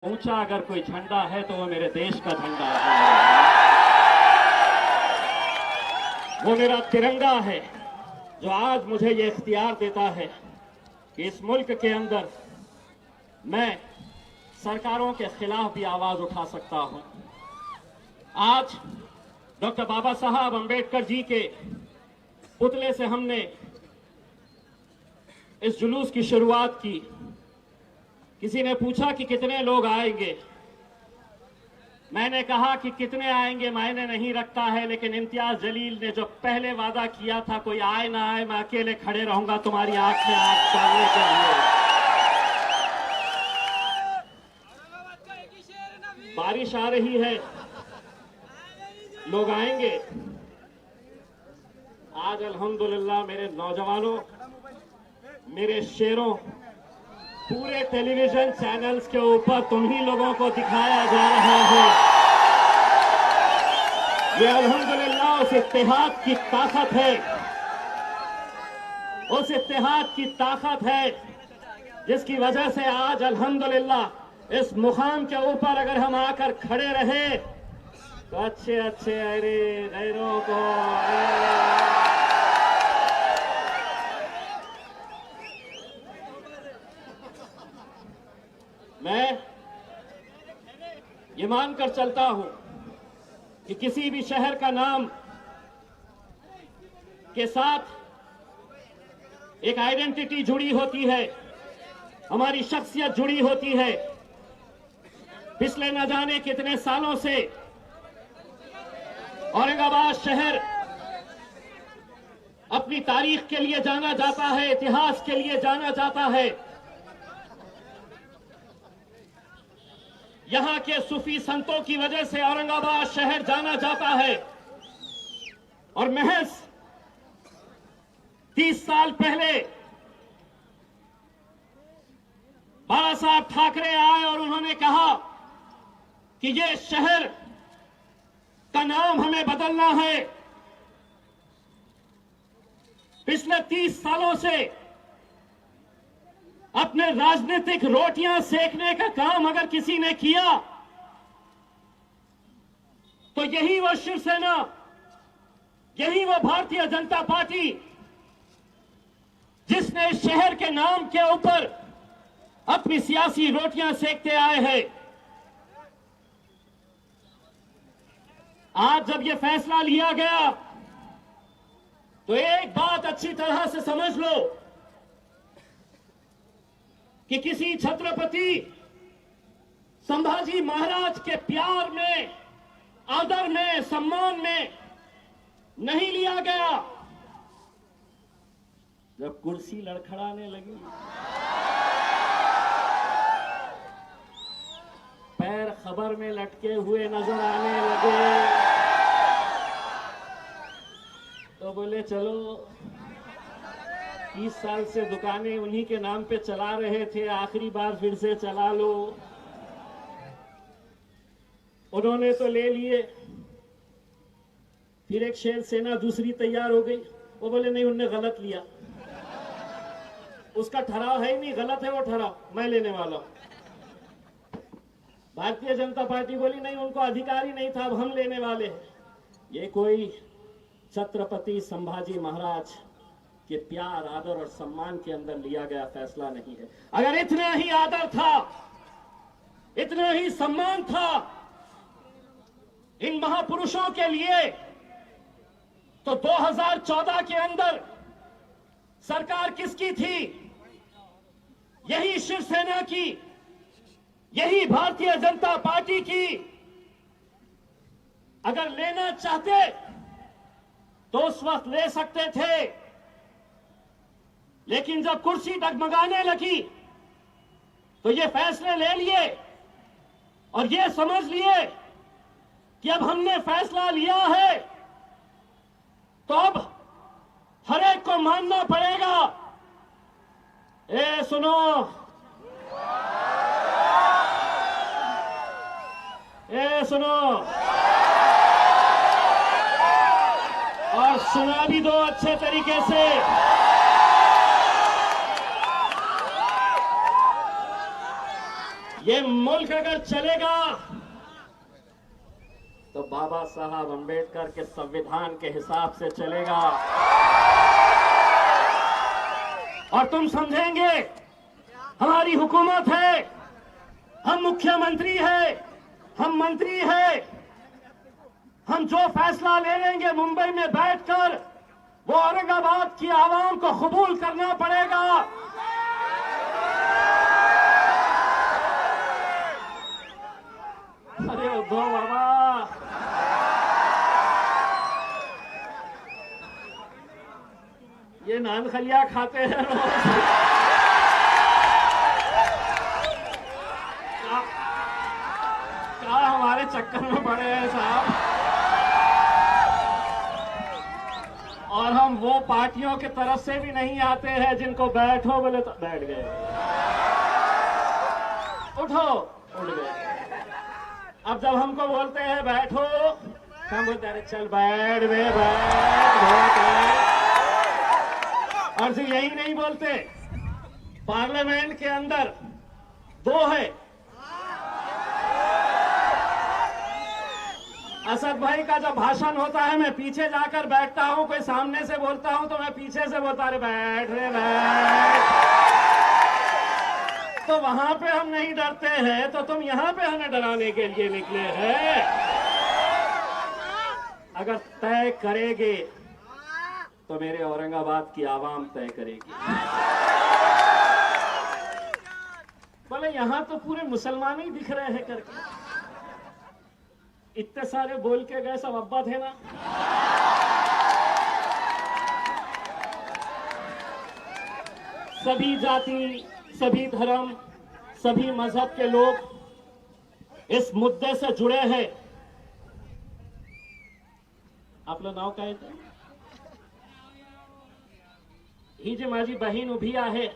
ऊंचा अगर कोई झंडा है तो वो मेरे देश का झंडा है, वो मेरा तिरंगा है जो आज मुझे ये इख्तियार देता है कि इस मुल्क के अंदर मैं सरकारों के खिलाफ भी आवाज उठा सकता हूं। आज डॉक्टर बाबा साहब अंबेडकर जी के पुतले से हमने इस जुलूस की शुरुआत की। किसी ने पूछा कि कितने लोग आएंगे। मैंने कहा कि कितने आएंगे मायने नहीं रखता है, लेकिन इम्तियाज जलील ने जो पहले वादा किया था कोई आए ना आए मैं अकेले खड़े रहूंगा तुम्हारी आंख में आंख डालने के लिए। बारिश आ रही है, लोग आएंगे। आज अल्हम्दुलिल्लाह मेरे नौजवानों, मेरे शेरों, पूरे टेलीविजन चैनल्स के ऊपर तुम ही लोगों को दिखाया जा रहा है। ये अल्हम्दुलिल्लाह उस इत्तेहाद की ताकत है, उस इत्तेहाद की ताकत है जिसकी वजह से आज अल्हम्दुलिल्लाह इस मुकाम के ऊपर अगर हम आकर खड़े रहे तो अच्छे अच्छे अरे गैरों को मैं ये मानकर चलता हूं कि किसी भी शहर का नाम के साथ एक आइडेंटिटी जुड़ी होती है, हमारी शख्सियत जुड़ी होती है। पिछले न जाने कितने सालों से औरंगाबाद शहर अपनी तारीख के लिए जाना जाता है, इतिहास के लिए जाना जाता है। यहां के सूफी संतों की वजह से औरंगाबाद शहर जाना जाता है। और महज 30 साल पहले बाला साहब ठाकरे आए और उन्होंने कहा कि ये शहर का नाम हमें बदलना है। पिछले 30 सालों से अपने राजनीतिक रोटियां सेकने का काम अगर किसी ने किया तो यही वो शिवसेना, यही वो भारतीय जनता पार्टी जिसने इस शहर के नाम के ऊपर अपनी सियासी रोटियां सेकते आए हैं। आज जब यह फैसला लिया गया तो एक बात अच्छी तरह से समझ लो कि किसी छत्रपति संभाजी महाराज के प्यार में, आदर में, सम्मान में नहीं लिया गया। जब कुर्सी लड़खड़ाने लगी, पैर खबर में लटके हुए नजर आने लगे, तो बोले चलो 30 साल से दुकानें उन्हीं के नाम पे चला रहे थे, आखिरी बार फिर से चला लो। उन्होंने तो ले लिए। फिर एक शेर सेना दूसरी तैयार हो गई, वो बोले नहीं उनने गलत लिया, उसका ठहराव है ही नहीं, गलत है वो ठहराव, मैं लेने वाला हूं। भारतीय जनता पार्टी बोली नहीं उनको अधिकार ही नहीं था, अब हम लेने वाले हैं। ये कोई छत्रपति संभाजी महाराज के प्यार, आदर और सम्मान के अंदर लिया गया फैसला नहीं है। अगर इतना ही आदर था, इतना ही सम्मान था इन महापुरुषों के लिए, तो 2014 के अंदर सरकार किसकी थी? यही शिवसेना की, यही भारतीय जनता पार्टी की। अगर लेना चाहते तो उस वक्त ले सकते थे, लेकिन जब कुर्सी डगमगाने लगी तो ये फैसले ले लिए और ये समझ लिए कि अब हमने फैसला लिया है तो अब हर एक को मानना पड़ेगा। ए सुनो, ए सुनो, और सुना भी दो अच्छे तरीके से। ये मुल्क अगर चलेगा तो बाबा साहब अंबेडकर के संविधान के हिसाब से चलेगा। और तुम समझेंगे हमारी हुकूमत है, हम मुख्यमंत्री है, हम मंत्री है, हम जो फैसला ले लेंगे मुंबई में बैठकर वो औरंगाबाद की आवाम को कबूल करना पड़ेगा। अरे उद्धव बाबा, ये नान खलिया खाते हैं क्या हमारे चक्कर में पड़े हैं साहब। और हम वो पार्टियों की तरफ से भी नहीं आते हैं जिनको बैठो बोले तो बैठ गए, उठो उठ गए। अब जब हमको बोलते हैं बैठो, हम बोलते हैं चल बैठ बे बैठ। और सिर्फ यही नहीं बोलते, पार्लियामेंट के अंदर दो है, असद भाई का जब भाषण होता है मैं पीछे जाकर बैठता हूं, कोई सामने से बोलता हूं तो मैं पीछे से बोलता अरे बैठ रे बैठ। तो वहां पे हम नहीं डरते हैं, तो तुम यहां पे हमें डराने के लिए निकले हैं। अगर तय करेंगे तो मेरे औरंगाबाद की आवाम तय करेगी। बोले यहां तो पूरे मुसलमान ही दिख रहे हैं करके, इतने सारे बोल के गए, सब अब्बा थे ना। सभी जाति, सभी धर्म, सभी मजहब के लोग इस मुद्दे से जुड़े हैं। आपलं नाव काय आहे? ही जी माझी बहीण उभी आहे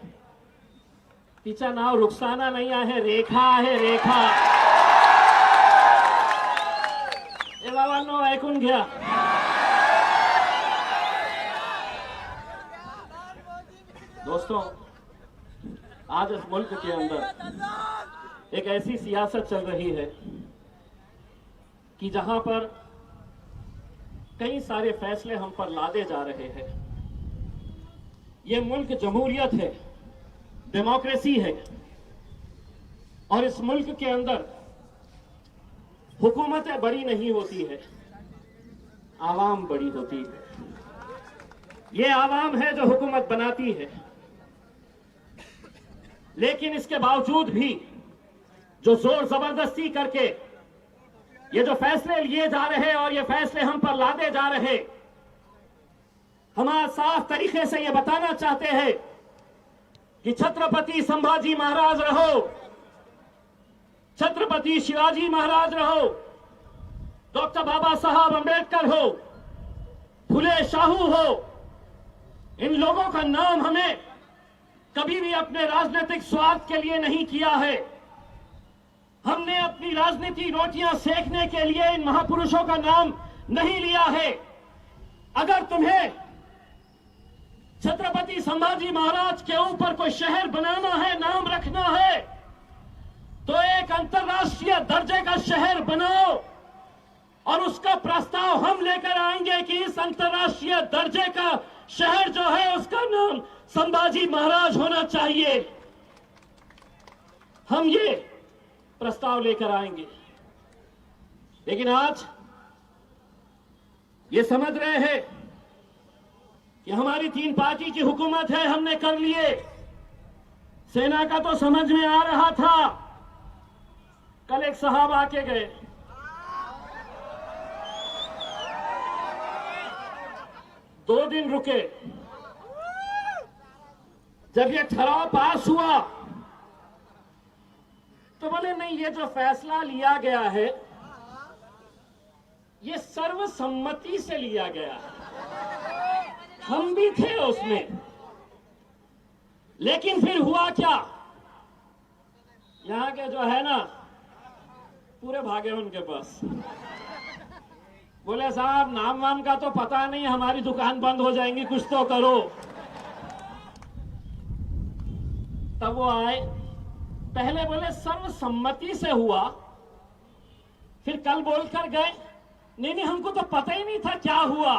तिचं नाव रुखसाना नाही आहे, रेखा आहे, रेखा। ए बाबांनो ऐकून घ्या, दोस्तों आज इस मुल्क के अंदर एक ऐसी सियासत चल रही है कि जहां पर कई सारे फैसले हम पर लादे जा रहे हैं। ये मुल्क जमहूरियत है, डेमोक्रेसी है, और इस मुल्क के अंदर हुकूमतें बड़ी नहीं होती है, आवाम बड़ी होती है। ये आवाम है जो हुकूमत बनाती है, लेकिन इसके बावजूद भी जो जोर जबरदस्ती करके ये जो फैसले लिए जा रहे और ये फैसले हम पर लादे जा रहे, हम साफ तरीके से ये बताना चाहते हैं कि छत्रपति संभाजी महाराज रहो, छत्रपति शिवाजी महाराज रहो, डॉक्टर बाबा साहब अंबेडकर हो, फुले शाहू हो, इन लोगों का नाम हमें कभी भी अपने राजनीतिक स्वार्थ के लिए नहीं किया है। हमने अपनी राजनीति रोटियां सेकने के लिए इन महापुरुषों का नाम नहीं लिया है। अगर तुम्हें छत्रपति संभाजी महाराज के ऊपर कोई शहर बनाना है, नाम रखना है, तो एक अंतर्राष्ट्रीय दर्जे का शहर बनाओ और उसका प्रस्ताव हम लेकर आएंगे कि इस अंतर्राष्ट्रीय दर्जे का शहर जो है उसका नाम संभाजी महाराज होना चाहिए। हम ये प्रस्ताव लेकर आएंगे। लेकिन आज ये समझ रहे हैं कि हमारी 3 पार्टी की हुकूमत है, हमने कर लिए। सेना का तो समझ में आ रहा था। कल एक साहब आके गए, दो दिन रुके। जब ये ठराव पास हुआ तो बोले नहीं, ये जो फैसला लिया गया है ये सर्वसम्मति से लिया गया है, हम भी थे उसमें। लेकिन फिर हुआ क्या, यहां के जो है ना पूरे भागे उनके पास। बोले साहब नाम वाम का तो पता नहीं, हमारी दुकान बंद हो जाएंगी, कुछ तो करो। तब वो आए पहले बोले सर्वसम्मति से हुआ, फिर कल बोलकर गए नहीं नहीं हमको तो पता ही नहीं था क्या हुआ,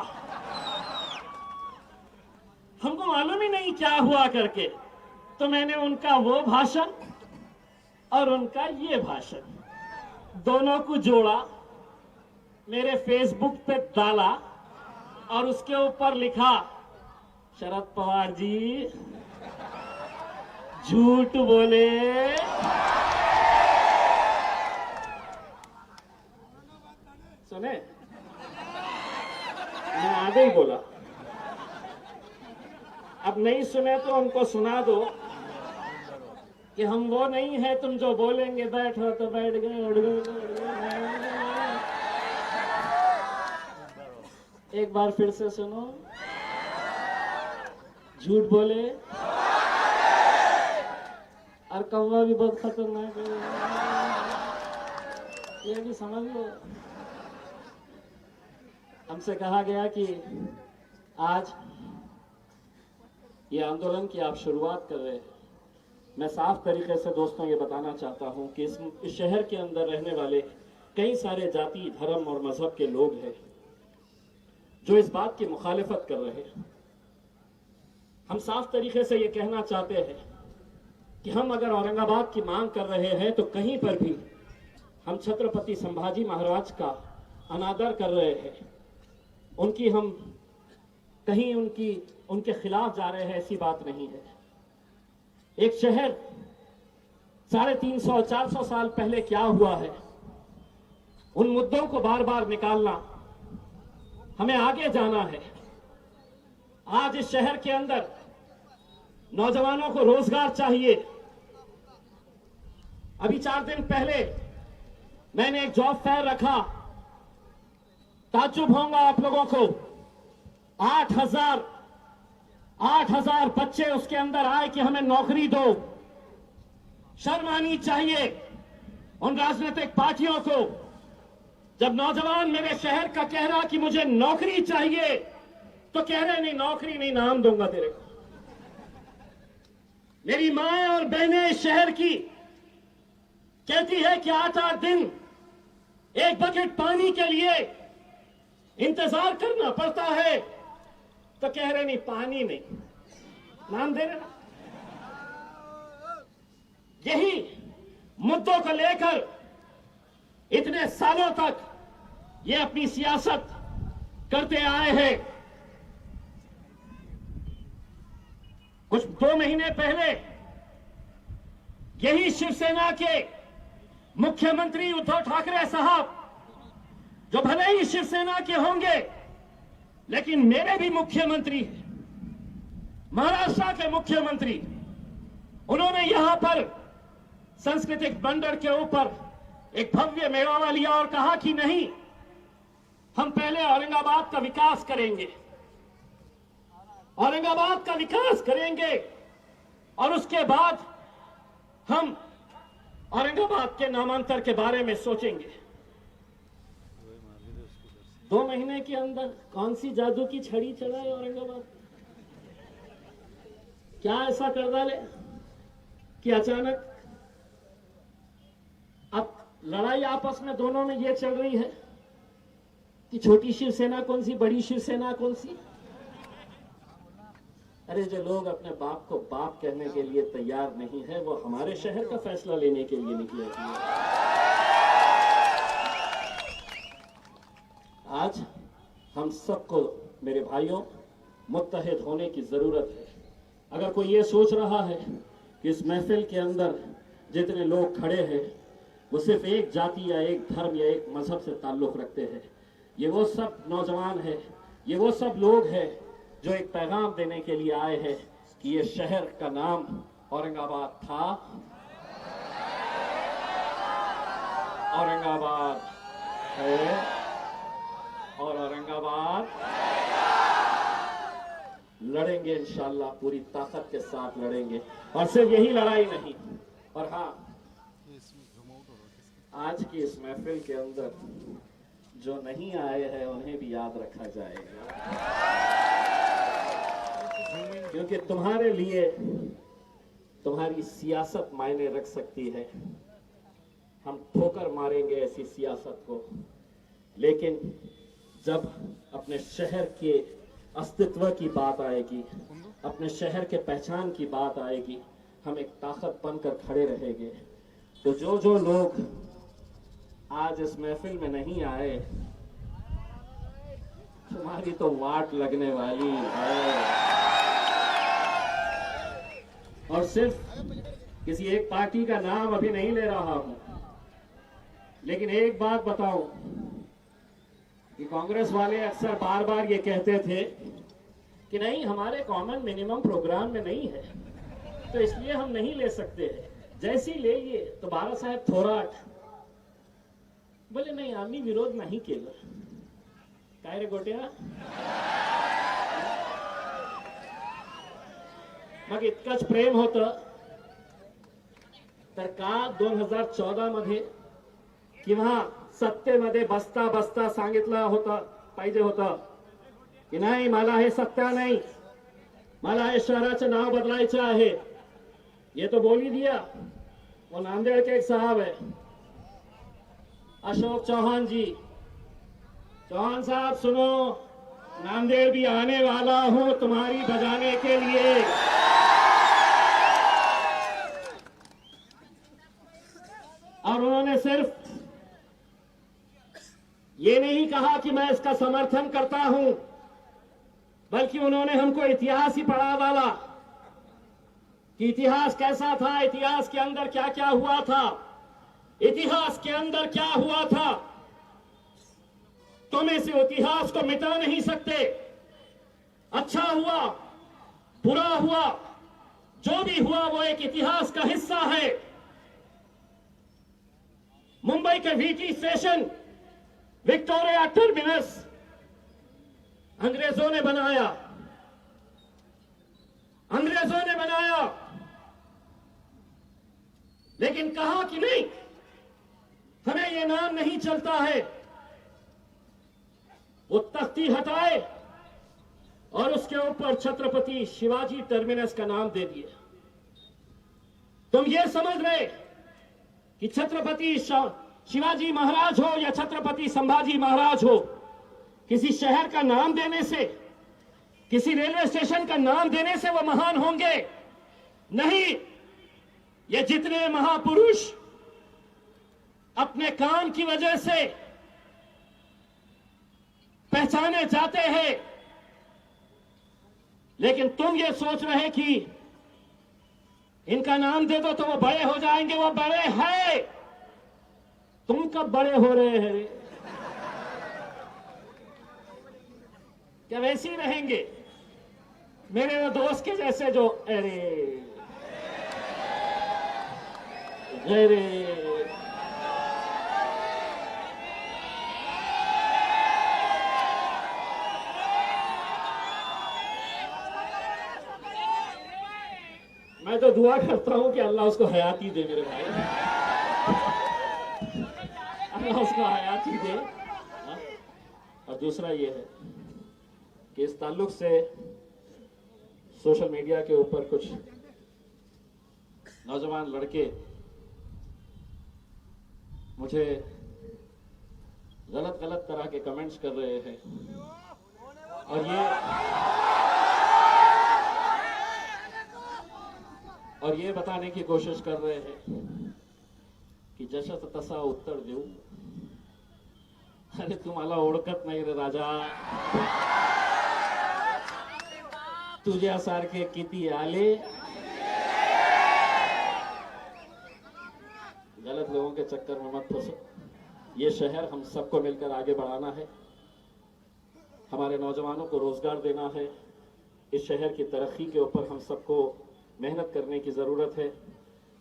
हमको मालूम ही नहीं क्या हुआ करके। तो मैंने उनका वो भाषण और उनका ये भाषण दोनों को जोड़ा, मेरे फेसबुक पे डाला और उसके ऊपर लिखा, शरद पवार जी झूठ बोले। सुने, मैं आगे ही बोला, अब नहीं सुने तो उनको सुना दो कि हम वो नहीं है तुम जो बोलेंगे बैठो तो बैठ गए, उड़ गए, उड़ गए। एक बार फिर से सुनो, झूठ बोले और कौवा भी बहुत खतरनाक है, ये भी समझ लो। हमसे कहा गया कि आज ये आंदोलन की आप शुरुआत कर रहे हैं। मैं साफ तरीके से दोस्तों ये बताना चाहता हूं कि इस शहर के अंदर रहने वाले कई सारे जाति, धर्म और मजहब के लोग हैं जो इस बात की मुखालिफत कर रहे हैं। हम साफ तरीके से ये कहना चाहते हैं कि हम अगर औरंगाबाद की मांग कर रहे हैं तो कहीं पर भी हम छत्रपति संभाजी महाराज का अनादर कर रहे हैं, उनकी हम कहीं उनके खिलाफ जा रहे हैं, ऐसी बात नहीं है। एक शहर 350-400 साल पहले क्या हुआ है, उन मुद्दों को बार बार निकालना, हमें आगे जाना है। आज इस शहर के अंदर नौजवानों को रोजगार चाहिए। अभी 4 दिन पहले मैंने एक जॉब फेयर रखा, ताज्जुब होगा आप लोगों को, 8,000 बच्चे उसके अंदर आए कि हमें नौकरी दो। शर्म आनी चाहिए उन राजनीतिक पार्टियों को, जब नौजवान मेरे शहर का कह रहा कि मुझे नौकरी चाहिए तो कह रहे नहीं नौकरी नहीं, नाम दूंगा तेरे को। मेरी मां और बहनें शहर की कहती है कि 8-8 दिन एक बकेट पानी के लिए इंतजार करना पड़ता है, तो कह रहे नहीं पानी नहीं, नाम दे रहे ना। यही मुद्दों को लेकर इतने सालों तक ये अपनी सियासत करते आए हैं। कुछ 2 महीने पहले यही शिवसेना के मुख्यमंत्री उद्धव ठाकरे साहब, जो भले ही शिवसेना के होंगे लेकिन मेरे भी मुख्यमंत्री, महाराष्ट्र के मुख्यमंत्री, उन्होंने यहां पर सांस्कृतिक बंदर के ऊपर एक भव्य मेळावा लिया और कहा कि नहीं, हम पहले औरंगाबाद का विकास करेंगे, औरंगाबाद का विकास करेंगे और उसके बाद हम औरंगाबाद के नामांतर के बारे में सोचेंगे। 2 महीने के अंदर कौन सी जादू की छड़ी चलाए औरंगाबाद? क्या ऐसा कर डाले कि अचानक अब लड़ाई आपस में दोनों में ये चल रही है कि छोटी शिवसेना कौन सी, बड़ी शिवसेना कौन सी। अरे जो लोग अपने बाप को बाप कहने के लिए तैयार नहीं है, वो हमारे शहर का फैसला लेने के लिए निकले हैं। आज हम सबको मेरे भाइयों मुत्तहिद होने की जरूरत है। अगर कोई ये सोच रहा है कि इस महफिल के अंदर जितने लोग खड़े हैं वो सिर्फ एक जाति या एक धर्म या एक मजहब से ताल्लुक रखते हैं, ये वो सब नौजवान हैं, ये वो सब लोग हैं जो एक पैगाम देने के लिए आए हैं कि ये शहर का नाम औरंगाबाद था, औरंगाबाद है और औरंगाबाद लड़ेंगे इंशाल्लाह, पूरी ताकत के साथ लड़ेंगे। और सिर्फ यही लड़ाई नहीं, और हाँ, आज की इस महफिल के अंदर जो नहीं आए हैं उन्हें भी याद रखा जाएगा, क्योंकि तुम्हारे लिए तुम्हारी सियासत मायने रख सकती है, हम ठोकर मारेंगे ऐसी सियासत को, लेकिन जब अपने शहर के अस्तित्व की बात आएगी, अपने शहर के पहचान की बात आएगी, हम एक ताकत बनकर खड़े रहेंगे। तो जो लोग आज इस महफिल में नहीं आए, तुम्हारी तो वाट लगने वाली है। और सिर्फ किसी एक पार्टी का नाम अभी नहीं ले रहा हूं, लेकिन एक बात बताऊं कि कांग्रेस वाले अक्सर बार बार ये कहते थे कि नहीं, हमारे कॉमन मिनिमम प्रोग्राम में नहीं है, तो इसलिए हम नहीं ले सकते हैं। जैसे ही ले लिए तो बाला साहेब थोराट बोले नाही, आम्ही विरोध नाही केला। काय रे गोट्या? मग इतकंच प्रेम होतं तर का 2014 मध्ये किंवा सत्तेमध्ये बसता बसता सांगितलं होतं पाहिजे होतं की नाही, मला हे सत्ता नाही, मला हे शहराचं नाव बदलायचं आहे। ये तो बोल ही दिया। वो नांदेड़ के एक साहब है, अशोक चौहान जी। चौहान साहब सुनो, नांदेड़ भी आने वाला हूं तुम्हारी बजाने के लिए। और उन्होंने सिर्फ ये नहीं कहा कि मैं इसका समर्थन करता हूं, बल्कि उन्होंने हमको इतिहास ही पढ़ा डाला कि इतिहास कैसा था, इतिहास के अंदर क्या क्या हुआ था, इतिहास के अंदर क्या हुआ था। तुम इस इतिहास को मिटा नहीं सकते। अच्छा हुआ, बुरा हुआ, जो भी हुआ वो एक इतिहास का हिस्सा है। मुंबई के वीटी स्टेशन, विक्टोरिया टर्मिनस अंग्रेजों ने बनाया, अंग्रेजों ने बनाया, लेकिन कहा कि नहीं, हमें ये नाम नहीं चलता है। वो तख्ती हटाए और उसके ऊपर छत्रपति शिवाजी टर्मिनस का नाम दे दिए। तुम ये समझ रहे कि छत्रपति शिवाजी महाराज हो या छत्रपति संभाजी महाराज हो, किसी शहर का नाम देने से, किसी रेलवे स्टेशन का नाम देने से वो महान होंगे? नहीं। ये जितने महापुरुष अपने काम की वजह से पहचाने जाते हैं, लेकिन तुम ये सोच रहे कि इनका नाम दे दो तो वो बड़े हो जाएंगे। वो बड़े हैं, तुम कब बड़े हो रहे हैं? क्या वैसे ही रहेंगे? मेरे वो दोस्त के जैसे जो अरे मैं तो दुआ करता हूं कि अल्लाह उसको हयाती दे मेरे भाई, अल्लाह उसको हयाती दे। और दूसरा ये है कि इस ताल्लुक से सोशल मीडिया के ऊपर कुछ नौजवान लड़के मुझे गलत गलत तरह के कमेंट्स कर रहे हैं और ये बताने की कोशिश कर रहे हैं कि जसं तसा उत्तर देऊ। अरे तुम्हाला ओळखत नाही रे राजा, तुझ्यासारखे किती आले। गलत लोगों के चक्कर में मत फंसो। ये शहर हम सबको मिलकर आगे बढ़ाना है, हमारे नौजवानों को रोजगार देना है। इस शहर की तरक्की के ऊपर हम सबको मेहनत करने की जरूरत है।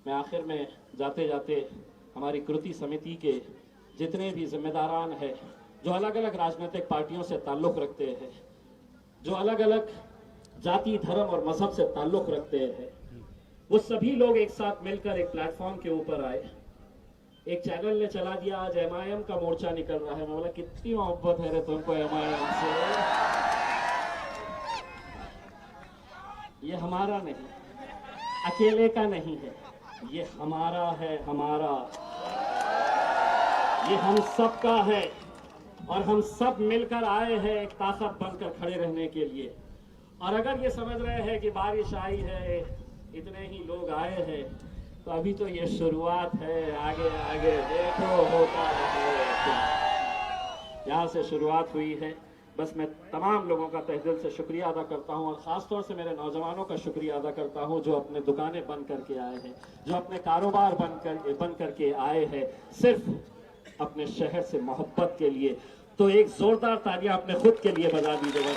मैं आखिर में जाते जाते हमारी कृति समिति के जितने भी जिम्मेदारान हैं, जो अलग अलग राजनीतिक पार्टियों से ताल्लुक रखते हैं, जो अलग अलग जाति, धर्म और मजहब से ताल्लुक रखते हैं, वो सभी लोग एक साथ मिलकर एक प्लेटफॉर्म के ऊपर आए। एक चैनल ने चला दिया, आज एमआईएम का मोर्चा निकल रहा है। मैं बोला कितनी मोहब्बत है रे तुमको एमआईएम से। ये हमारा नहीं, अकेले का नहीं है, ये हमारा है, हमारा, ये हम सब का है। और हम सब मिलकर आए हैं एक ताकत बनकर खड़े रहने के लिए। और अगर ये समझ रहे हैं कि बारिश आई है, इतने ही लोग आए हैं, तो अभी तो ये शुरुआत है, आगे आगे देखो होता है। यहाँ से शुरुआत हुई है। बस मैं तमाम लोगों का तहे दिल से शुक्रिया अदा करता हूँ, और ख़ासतौर से मेरे नौजवानों का शुक्रिया अदा करता हूँ जो अपने दुकानें बंद करके आए हैं, जो अपने कारोबार बंद करके आए हैं, सिर्फ अपने शहर से मोहब्बत के लिए। तो एक जोरदार तालियां अपने खुद के लिए बजा दीजिएगा।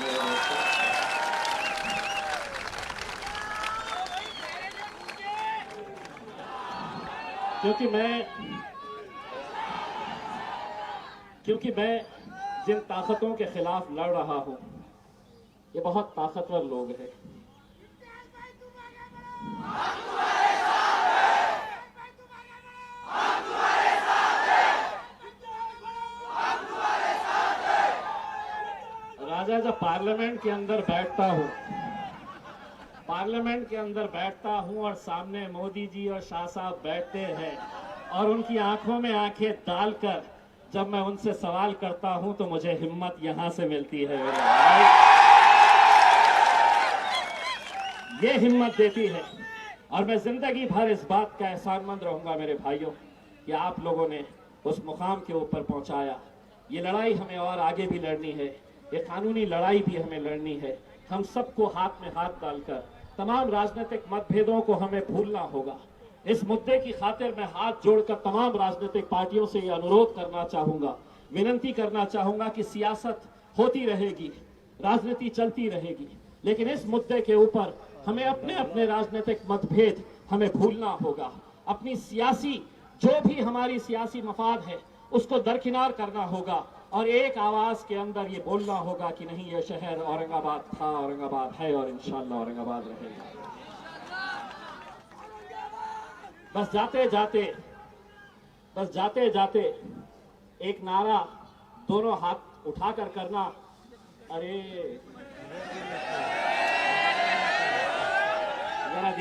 क्योंकि मैं जिन ताकतों के खिलाफ लड़ रहा हूं, ये बहुत ताकतवर लोग हैं। राजा, जब पार्लियामेंट के अंदर बैठता हूं और सामने मोदी जी और शाह साहब बैठते हैं, और उनकी आंखों में आंखें डालकर जब मैं उनसे सवाल करता हूं, तो मुझे हिम्मत यहां से मिलती है। ये हिम्मत देती है। और मैं जिंदगी भर इस बात का एहसानमंद रहूंगा मेरे भाइयों, कि आप लोगों ने उस मुकाम के ऊपर पहुंचाया। ये लड़ाई हमें और आगे भी लड़नी है, ये कानूनी लड़ाई भी हमें लड़नी है। हम सबको हाथ में हाथ डालकर तमाम राजनीतिक मतभेदों को हमें भूलना होगा। इस मुद्दे की खातिर मैं हाथ जोड़कर तमाम राजनीतिक पार्टियों से यह अनुरोध करना चाहूंगा, विनती करना चाहूंगा कि सियासत होती रहेगी, राजनीति चलती रहेगी, लेकिन इस मुद्दे के ऊपर हमें अपने अपने राजनीतिक मतभेद हमें भूलना होगा। अपनी जो भी हमारी सियासी मफाद है, उसको दरकिनार करना होगा, और एक आवाज के अंदर ये बोलना होगा कि नहीं, यह शहर औरंगाबाद था, औरंगाबाद है, और इंशाअल्लाह औरंगाबाद रहेगा। बस जाते जाते एक नारा दोनों हाथ उठाकर करना, अरे जरा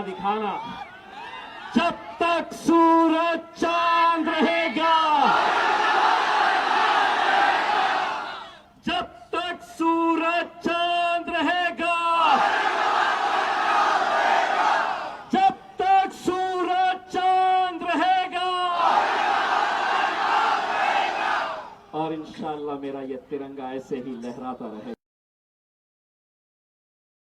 दिखाना, जब तक सूरज चांद रहेगा, जब तक सूरज चांद रहेगा, जब तक सूरज चांद रहेगा, और इंशाअल्लाह मेरा ये तिरंगा ऐसे ही लहराता रहेगा।